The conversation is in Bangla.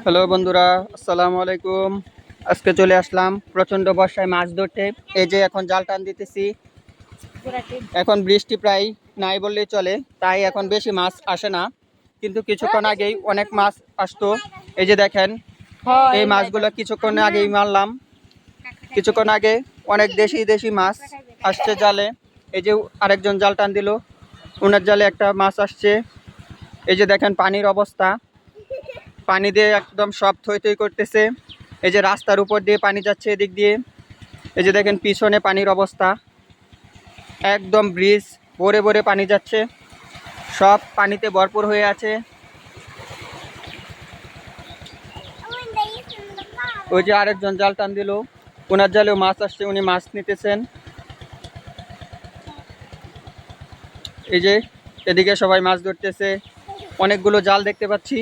হ্যালো বন্ধুরা, আসসালামু আলাইকুম। আজকে চলে আসলাম প্রচণ্ড বর্ষায় মাছ ধরতে। এই যে এখন জাল টান দিতেছি। এখন বৃষ্টি প্রায় নাই বললেই চলে, তাই এখন বেশি মাছ আসে না, কিন্তু কিছুক্ষণ আগেই অনেক মাছ আসতো। এই যে দেখেন, এই মাছগুলো কিছুক্ষণ আগেই মারলাম। কিছুক্ষণ আগে অনেক দেশি দেশি মাছ আসছে জালে। এই যে আরেকজন জাল টান দিল, ওনার জালে একটা মাছ আসছে। এই যে দেখেন পানির অবস্থা, পানি দিয়ে একদম সব থই থই করতেছে। এই যে রাস্তার উপর দিয়ে পানি যাচ্ছে এদিক দিয়ে। এই যে দেখেন পিছনে পানির অবস্থা, একদম ব্রিজ ভরে ভরে পানি যাচ্ছে, সব পানিতে ভরপুর হয়ে আছে। ওই যে আরেকজন জাল টান দিল, ওনার জালেও মাছ আসছে, উনি মাছ নিতেছেন। এই যে এদিকে সবাই মাছ ধরতেছে, অনেকগুলো জাল দেখতে পাচ্ছি।